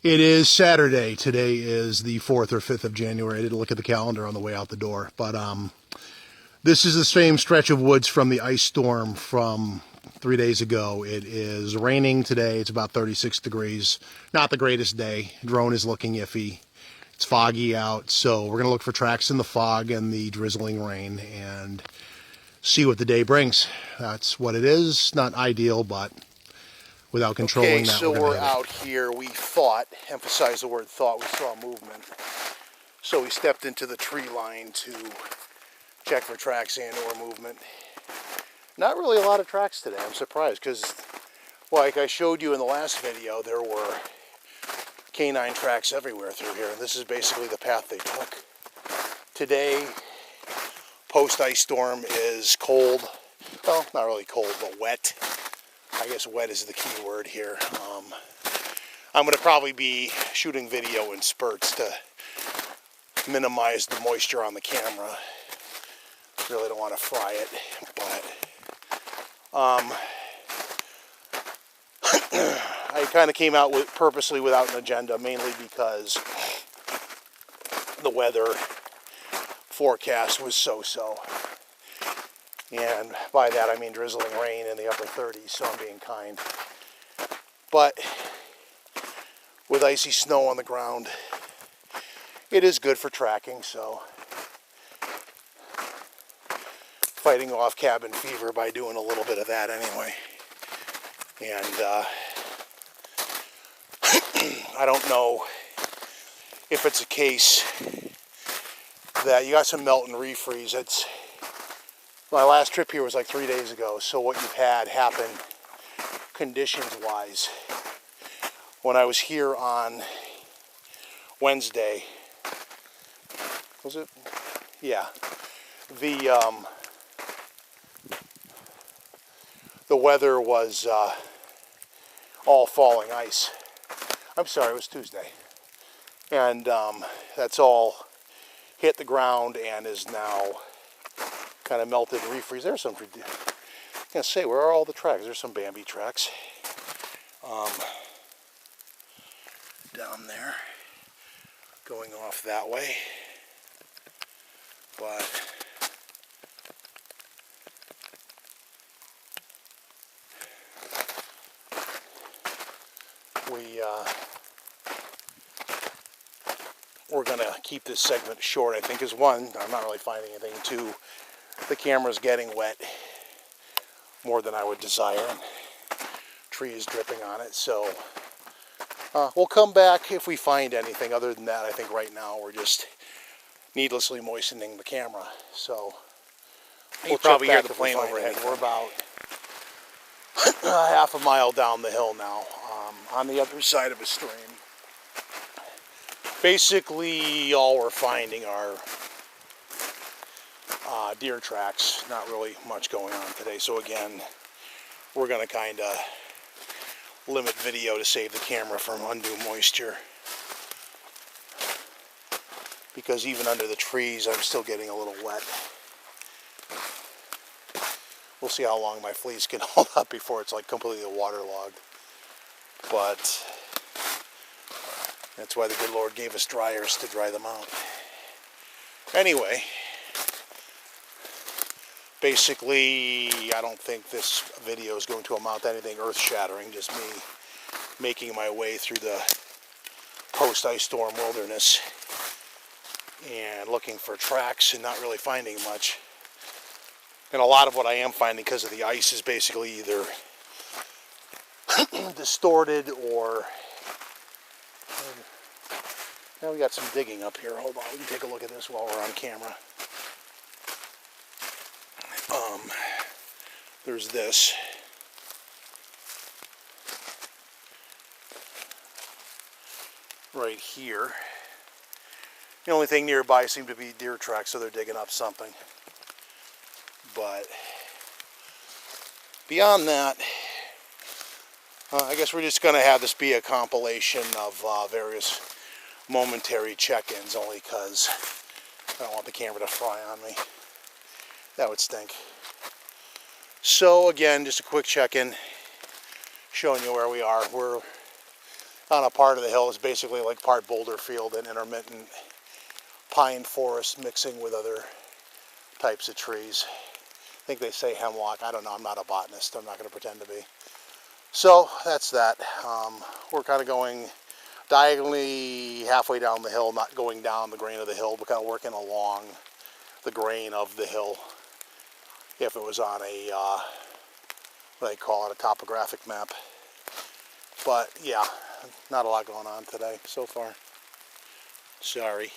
It is Saturday. Today is the 4th or 5th of January. I didn't look at the calendar on the way out the door. But this is the same stretch of woods from the ice storm from 3 days ago. It is raining today. It's about 36 degrees. Not the greatest day. Drone is looking iffy. It's foggy out. So we're going to look for tracks in the fog and the drizzling rain and see what the day brings. That's what it is. Not ideal, but without controlling that, so we're we're going to hit it. out here. We thought, emphasize the word thought, we saw movement. So we stepped into the tree line to check for tracks and or movement. Not really a lot of tracks today. I'm surprised because, like I showed you in the last video, there were canine tracks everywhere through here. And this is basically the path they took. Today, post-ice storm is cold. Well, not really cold, but wet. I guess wet is the key word here. I'm going to probably be shooting video in spurts to minimize the moisture on the camera. Really don't want to fry it, but I kind of came out with purposely without an agenda, mainly because the weather forecast was so-so. And by that I mean drizzling rain in the upper 30s, so I'm being kind. But with icy snow on the ground, it is good for tracking, so fighting off cabin fever by doing a little bit of that anyway. And I don't know if it's a case that you got some melt and refreeze. My last trip here was like 3 days ago, so what you've had happen conditions-wise. When I was here on Wednesday, was it? Yeah. The weather was all falling ice. I'm sorry, it was Tuesday. And that's all hit the ground and is now kind of melted and refreeze. There's some, I'm gonna say, where are all the tracks? There's some Bambi tracks. Down there, going off that way. But we're gonna keep this segment short, I think, is one, I'm not really finding anything. Two, the camera's getting wet more than I would desire, and tree is dripping on it, so we'll come back if we find anything. Other than that, I think right now we're just needlessly moistening the camera. So we'll probably hear the plane overhead. We're about half a mile down the hill now, on the other side of a stream. Basically, all we're finding are deer tracks. Not really much going on today. So again, we're going to kind of limit video to save the camera from undue moisture. Because even under the trees, I'm still getting a little wet. We'll see how long my fleece can hold up before it's like completely waterlogged. But that's why the good Lord gave us dryers to dry them out. Anyway, basically, I don't think this video is going to amount to anything earth-shattering. Just me making my way through the post-ice storm wilderness and looking for tracks and not really finding much. And a lot of what I am finding because of the ice is basically either distorted or... Now we got some digging up here. Hold on, we can take a look at this while we're on camera. There's this. Right here. The only thing nearby seem to be deer tracks, so they're digging up something. But beyond that, I guess we're just going to have this be a compilation of various momentary check-ins, only because I don't want the camera to fry on me. That would stink. So again, just a quick check-in, showing you where we are. We're on a part of the hill is basically like part boulder field and intermittent pine forest mixing with other types of trees. I think they say hemlock. I don't know. I'm not a botanist. I'm not going to pretend to be. So that's that. We're kind of going diagonally halfway down the hill, not going down the grain of the hill, but kind of working along the grain of the hill. If it was on a, what they call it, a topographic map. But yeah, not a lot going on today so far. Sorry.